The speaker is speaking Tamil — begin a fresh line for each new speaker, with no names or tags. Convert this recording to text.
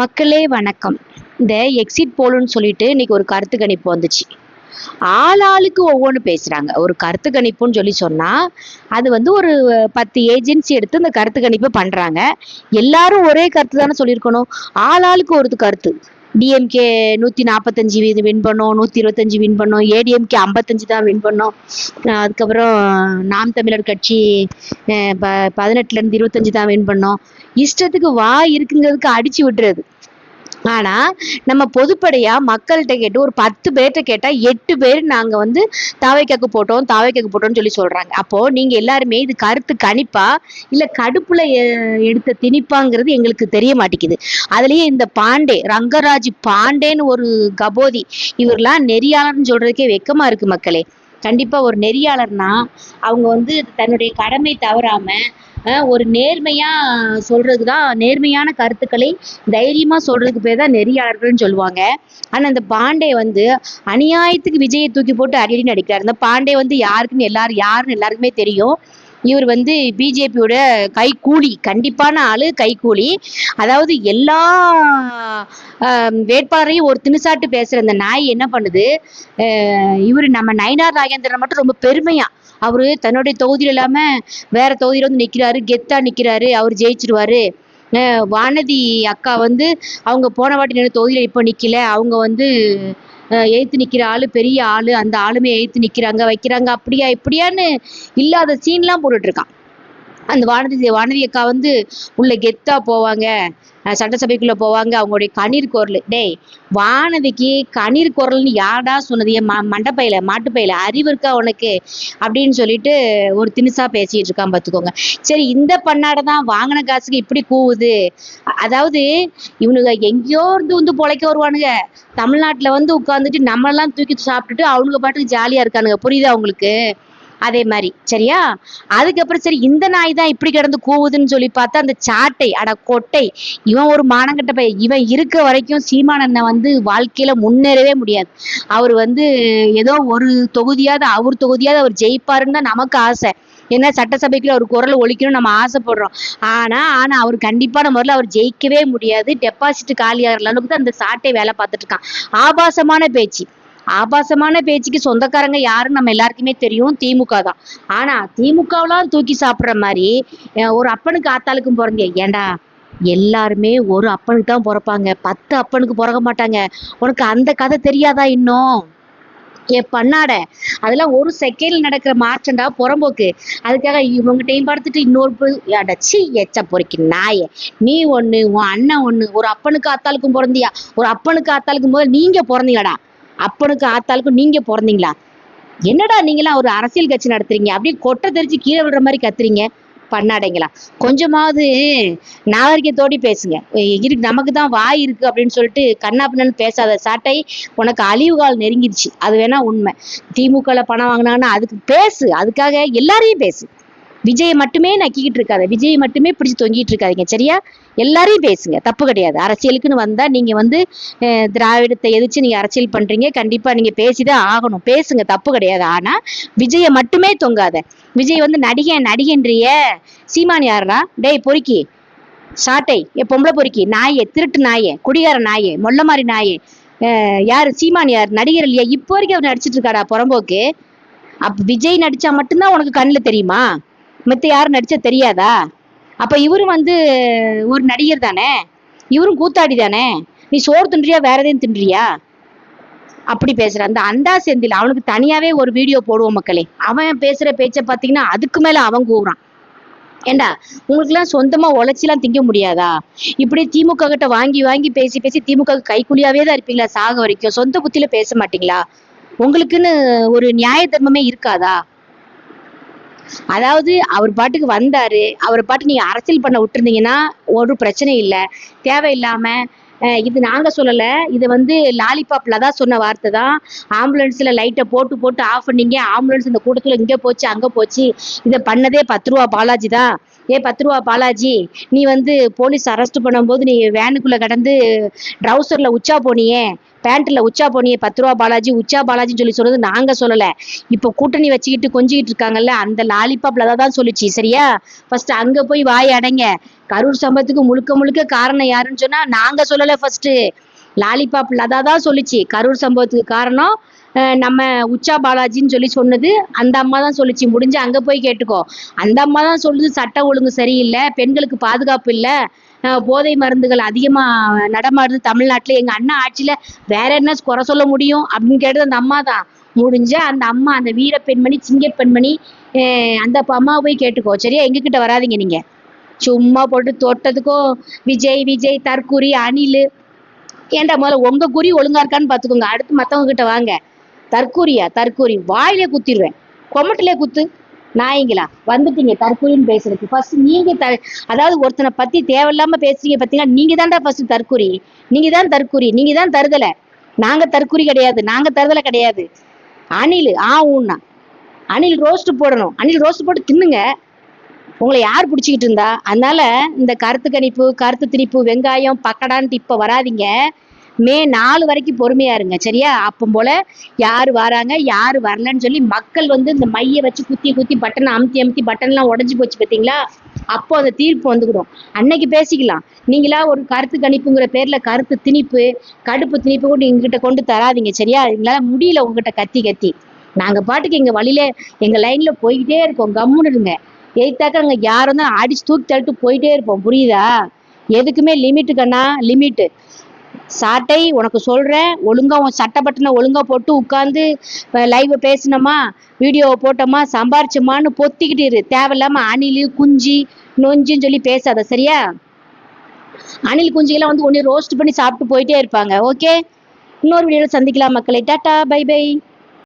மக்களே வணக்கம். இந்த எக்ஸிட் போலுன்னு சொல்லிட்டு இன்னைக்கு ஒரு கருத்து கணிப்பு வந்துச்சு. ஆளாளுக்கு ஒவ்வொன்று பேசுறாங்க. ஒரு கருத்து கணிப்புன்னு சொல்லி சொன்னா அது வந்து ஒரு 10 ஏஜென்சி எடுத்து இந்த கருத்து கணிப்பு பண்றாங்க. எல்லாரும் ஒரே கருத்து தானே சொல்லியிருக்கணும். ஆளாளுக்கு ஒரு கருத்து. டிஎம்கே 145 வின் பண்ணோம், 125 வின் பண்ணோம், ஏடிஎம்கே 55 தான் வின் பண்ணோம். அதுக்கப்புறம் நாம் தமிழர் கட்சி 18ல இருந்து 25 தான் வின் பண்ணோம். இஷ்டத்துக்கு வாய் இருக்குங்கிறதுக்கு அடிச்சு விட்டுறது. ஆனா நம்ம பொதுப்படையா மக்கள்கிட்ட கேட்டு ஒரு 10 பேர்கிட்ட கேட்டா 8 பேர் நாங்க வந்து தாவைக்காக்கு போட்டோம்னு சொல்லி சொல்றாங்க. அப்போ நீங்க எல்லாருமே இது கருத்து கணிப்பா இல்ல கடுப்புல எடுத்த திணிப்பாங்கிறது எங்களுக்கு தெரிய மாட்டேங்குது. அதுலயே இந்த பாண்டே ரங்கராஜ் பாண்டேன்னு ஒரு கபோதி, இவரெல்லாம் நெறியாளர்னு சொல்றதுக்கே வெக்கமா இருக்கு மக்களே. கண்டிப்பா ஒரு நெறியாளர்னா அவங்க வந்து தன்னுடைய கடமை தவறாம ஒரு நேர்மையா சொல்றதுதான், நேர்மையான கருத்துக்களை தைரியமா சொல்றதுக்கு பேர் தான் நெறியாளர்கள்னு சொல்லுவாங்க. ஆனா இந்த பாண்டே வந்து அநியாயத்துக்கு விஜயை தூக்கி போட்டு அடிக்கடி நடிக்கிறார். இந்த பாண்டே வந்து யாருன்னு எல்லாருக்குமே தெரியும். இவர் வந்து பிஜேபியோட கைக்கூலி, கண்டிப்பான ஆளு கைக்கூலி. அதாவது எல்லா வேட்பாளரையும் ஒரு திணுசாட்டு பேசுற இந்த நாய் என்ன பண்ணுது, இவரு நம்ம நயினார் நாகேந்திரன் மட்டும் ரொம்ப பெருமையா அவரு தன்னுடைய தொகுதியில இல்லாம வேற தொகுதியில வந்து நிக்கிறாரு, கெத்தா நிக்கிறாரு, அவர் ஜெயிச்சிருவாரு. வானதி அக்கா வந்து அவங்க போன வாட்டி நின்று தொகுதியில இப்ப நிக்கல, அவங்க வந்து எதிர்த்து நிக்கிற ஆளு பெரிய ஆளு, அந்த ஆளுமே எதிர்த்து நிக்கிறாங்க வைக்கிறாங்க, அப்படியா இப்படியான்னு இல்லாத சீன்லாம் போட்டுட்டு இருக்கான். அந்த வானதி அக்கா வந்து உள்ள கெத்தா போவாங்க, சட்டசபைக்குள்ள போவாங்க, அவங்களுடைய கண்ணீர் குரல். டேய், வானதிக்கு கண்ணீர் குரல்னு யாடா சொன்னது? என் மண்டப்பையில மாட்டுப்பையில அறிவு இருக்கா உனக்கு அப்படின்னு சொல்லிட்டு ஒரு திணுசா பேசிட்டு இருக்கான் பார்த்துக்கோங்க. சரி, இந்த பண்ணாடதான் வாங்கின காசுக்கு இப்படி கூவுது. அதாவது இவனுங்க எங்கேயோ இருந்து வந்து பொழைக்க வருவானுங்க, தமிழ்நாட்டுல வந்து உட்காந்துட்டு நம்மளெல்லாம் தூக்கி சாப்பிட்டுட்டு அவனுங்க பாட்டுக்கு ஜாலியா இருக்கானுங்க. புரியுதா உங்களுக்கு? அதே மாதிரி சரியா. அதுக்கப்புறம் சரி, இந்த நாய் தான் இப்படி கிடந்து கூவுதுன்னு சொல்லி பார்த்தா அந்த சாட்டை அட கொட்டை, இவன் ஒரு மானங்கட்ட பையன். இவன் இருக்க வரைக்கும் சீமானண்ண வந்து வாழ்க்கையில முன்னேறவே முடியாது. அவர் வந்து ஏதோ ஒரு தொகுதியாவது அவர் ஜெயிப்பாருன்னு தான் நமக்கு ஆசை. ஏன்னா சட்டசபைக்குள்ள ஒரு குரல் ஒழிக்கணும் நம்ம ஆசைப்படுறோம். ஆனா அவர் கண்டிப்பான முறையில் அவர் ஜெயிக்கவே முடியாது. டெபாசிட் காலியாகிற அளவுக்கு தான் அந்த சாட்டை வேலை பார்த்துட்டு இருக்கான். ஆபாசமான பேச்சுக்கு சொந்தக்காரங்க யாருன்னு நம்ம எல்லாருக்குமே தெரியும், திமுக தான். ஆனா திமுகவெல்லாம் தூக்கி சாப்பிடுற மாதிரி ஒரு அப்பனுக்கு ஆத்தாளுக்கும் பிறங்க. ஏண்டா, எல்லாருமே ஒரு அப்பனுக்கு தான் பிறப்பாங்க, 10 அப்பனுக்கு பிறக்க மாட்டாங்க. உனக்கு அந்த கதை தெரியாதா இன்னும்? பண்ணாட அதெல்லாம் ஒரு செகண்ட்ல நடக்கிற மாற்றம்டா, புறம்போக்கு. அதுக்காக இவங்ககிட்டையும் பார்த்துட்டு இன்னொரு அடச்சி எச்ச பொறிக்கு நாய, நீ ஒண்ணு, உன் அண்ணன் ஒண்ணு. ஒரு அப்பனுக்கு ஆத்தாளுக்கும் பிறந்தியா? ஒரு அப்பனுக்கு ஆத்தாளுக்கும் போது நீங்க பிறந்தீங்களாடா? அப்பனுக்கு ஆத்தாளுக்கும் நீங்க பிறந்தீங்களா? என்னடா நீங்களாம் ஒரு அரசியல் கட்சி நடத்துறீங்க, அப்படியே கொட்டை தெரிச்சு கீழே விடுற மாதிரி கத்துறீங்க பண்ணாடைங்களா? கொஞ்சமாவது நாகரிகத்தோடி பேசுங்க. இருக்கு, நமக்கு தான் வாய் இருக்கு அப்படின்னு சொல்லிட்டு கண்ணாப்பின்னு பேசாத சாட்டை. உனக்கு அழிவு கால் நெருங்கிடுச்சு, அது வேணா உண்மை. திமுகல பணம் வாங்கினாங்கன்னா அதுக்கு பேசு, அதுக்காக எல்லாரையும் பேசு. விஜயை மட்டுமே நக்கிக்கிட்டு இருக்காத, விஜயை மட்டுமே பிடிச்சி தொங்கிட்டு இருக்காதீங்க சரியா. எல்லாரையும் பேசுங்க, தப்பு கிடையாது. அரசியலுக்குன்னு வந்தா நீங்க வந்து திராவிடத்தை எதிர்த்து நீங்க அரசியல் பண்றீங்க, கண்டிப்பா நீங்க பேசிதான் ஆகணும், பேசுங்க, தப்பு கிடையாது. ஆனா விஜயை மட்டுமே தொங்காத. விஜய் வந்து நடிகன்றிய சீமான் யாருடா? டேய் பொறுக்கி சாட்டை, பொம்பளை பொறுக்கி நாயே, திருட்டு நாயே, குடிகார நாயே, மொல்ல மாதிரி நாயே, யாரு சீமான்? யார்? நடிகர் இல்லையா? இப்போ வரைக்கும் அவர் நடிச்சிட்டு இருக்காரா புறம்போக்கு? அப்ப விஜய் நடிச்சா மட்டும்தான் உனக்கு கண்ணுல தெரியுமா? மத்த யாரும் நடிச்சா தெரியாதா? அப்ப இவரும் வந்து ஒரு நடிகர் தானே, இவரும் கூத்தாடி தானே. நீ சோறு தின்றியா வேற எதையும் தின்றியா? அப்படி பேசுற அந்த அண்டா செந்தில், அவனுக்கு தனியாவே ஒரு வீடியோ போடுவோம் மக்களே. அவன் பேசுற பேச்ச பாத்தீங்கன்னா அதுக்கு மேல அவன் கூறான். ஏண்டா, உங்களுக்கு எல்லாம் சொந்தமா உழைச்சிலாம் திங்க முடியாதா? இப்படி திமுக கிட்ட வாங்கி வாங்கி பேசி பேசி திமுக கைக்குலியாவே தான் இருப்பீங்களா சாக வரைக்கும்? சொந்த புத்தியில பேச மாட்டீங்களா? உங்களுக்குன்னு ஒரு நியாய தர்மமே இருக்காதா? அதாவது அவர் பாட்டுக்கு வந்தாரு, அவர் பாட்டு நீங்க அரசியல் பண்ண விட்டுருந்தீங்கன்னா ஒரு பிரச்சனை இல்லை. தேவையில்லாம இது நாங்க சொல்லல, இது வந்து லாலிபாப்ல தான் சொன்ன வார்த்தை தான். ஆம்புலன்ஸ்ல லைட்டை போட்டு போட்டு ஆஃப் பண்ணீங்க, ஆம்புலன்ஸ் இந்த கூட்டத்துல இங்க போச்சு அங்க போச்சு, இதை பண்ணதே 10 ரூபா பாலாஜி தான். ஏ 10 ரூபா பாலாஜி, நீ வந்து போலீஸ் அரெஸ்ட் பண்ணும்போது நீ வேனுக்குள்ள கடந்து ட்ரௌசர்ல உச்சா போனியே, பேண்ட்ல உச்சா போனியே, 10 ரூபா பாலாஜி உச்சா பாலாஜின்னு சொல்லி சொன்னது நாங்க சொல்லல. இப்போ கூட்டணி வச்சுக்கிட்டு கொஞ்சிக்கிட்டு இருக்காங்கல்ல, அந்த லாலிபாப்ல தான் சொல்லுச்சு. சரியா? ஃபர்ஸ்ட் அங்க போய் வாய் அடைங்க. கரூர் சம்பவத்துக்கு முழுக்க முழுக்க காரணம் யாருன்னு சொன்னா நாங்க சொல்லல. ஃபர்ஸ்ட் லாலிபாப் லதா தான் சொல்லுச்சு கரூர் சம்பவத்துக்கு காரணம் நம்ம உச்சா பாலாஜின்னு சொல்லி சொன்னது அந்த அம்மா தான் சொல்லுச்சு. முடிஞ்சு அங்க போய் கேட்டுக்கோ. அந்த அம்மா தான் சொல்லுது சட்ட ஒழுங்கு சரியில்லை, பெண்களுக்கு பாதுகாப்பு இல்லை, போதை மருந்துகள் அதிகமா நடமாடுது தமிழ்நாட்டுல, எங்க அண்ணா ஆட்சியில வேற என்ன குறை சொல்ல முடியும் அப்படின்னு கேட்டது அந்த அம்மா தான். முடிஞ்ச அந்த அம்மா, அந்த வீர பெண்மணி, சிங்க பெண்மணி, அந்த அம்மாவை போய் கேட்டுக்கோ. சரியா? எங்ககிட்ட வராதிங்க நீங்க. சும்மா போட்டு தொட்டதுக்கும் விஜய் விஜய் தற்கூரி அணிலு. ஏன்டா முதல்ல உங்க குறி ஒழுங்கா இருக்கான்னு பாத்துக்கோங்க, அடுத்து மத்தவங்க கிட்ட வாங்க. தற்கூரியா? தற்கூரி வாயிலே குத்திடுவேன், கொமட்டிலே குத்து. நாய்ங்களா வந்துட்டீங்க தற்கூரின்னு பேசுறதுக்கு. ஃபர்ஸ்ட் நீங்க அதாவது ஒருத்தனை பத்தி தேவையில்லாம பேசுறீங்க பாத்தீங்களா, நீங்க தான்டா ஃபர்ஸ்ட் தற்கூரி. நீங்க தான் தற்கூரி, நீங்க தான் தருதலை. நாங்க தற்கூரி கிடையாது, நாங்க தருதலை கிடையாது. அணில் ஊன்னா அணில் ரோஸ்ட் போடணும், அணில் ரோஸ்ட் போட்டு தின்னுங்க. உங்களை யார் பிடிச்சிக்கிட்டு இருந்தா? அதனால இந்த கருத்து கணிப்பு, கருத்து திணிப்பு, வெங்காயம் பக்கடான்ட்டு இப்ப வராதிங்க. மே 4 வரைக்கும் பொறுமையா இருங்க. சரியா? அப்போ போல யாரு வராங்க யாரு வரலன்னு சொல்லி மக்கள் வந்து இந்த மைய வச்சு குத்தி குத்தி பட்டனை அமுத்தி அமுத்தி பட்டன்லாம் உடஞ்சி போச்சு பார்த்தீங்களா? அப்போ அந்த தீர்ப்பு வந்துக்கிடும். அன்னைக்கு பேசிக்கலாம். நீங்களா ஒரு கருத்து கணிப்புங்கிற பேர்ல கருத்து திணிப்பு, கடுப்பு திணிப்பு கூட எங்ககிட்ட கொண்டு தராதிங்க. சரியா? எங்களால முடியல உங்ககிட்ட கத்தி கத்தி. நாங்க பாட்டுக்கு எங்க வழியில எங்க லைன்ல போய்கிட்டே இருக்கோம். கம்முன்னு இருங்க. எய்த்தாக்க அங்க யாரும் தான் அடிச்சு தூக்கி தள்ளிட்டு போயிட்டே இருப்போம். புரியுதா? எதுக்குமே லிமிட்டு கண்ணா, லிமிட்டு. சாட்டை உனக்கு சொல்றேன், ஒழுங்கா உன் சட்டை பட்டனை ஒழுங்கா போட்டு உட்காந்து லைவ் பேசினோமா, வீடியோவை போட்டோமா, சம்பாரிச்சோமான்னு பொத்திக்கிட்டு இரு. தேவையில்லாம அணில் குஞ்சு நொஞ்சுன்னு சொல்லி பேசாத. சரியா? அணில் குஞ்சுகள்லாம் வந்து ஒன்னு ரோஸ்ட் பண்ணி சாப்பிட்டு போயிட்டே இருப்பாங்க. ஓகே, இன்னொரு வீடியோல சந்திக்கலாம் மக்களை. Tata, bye by.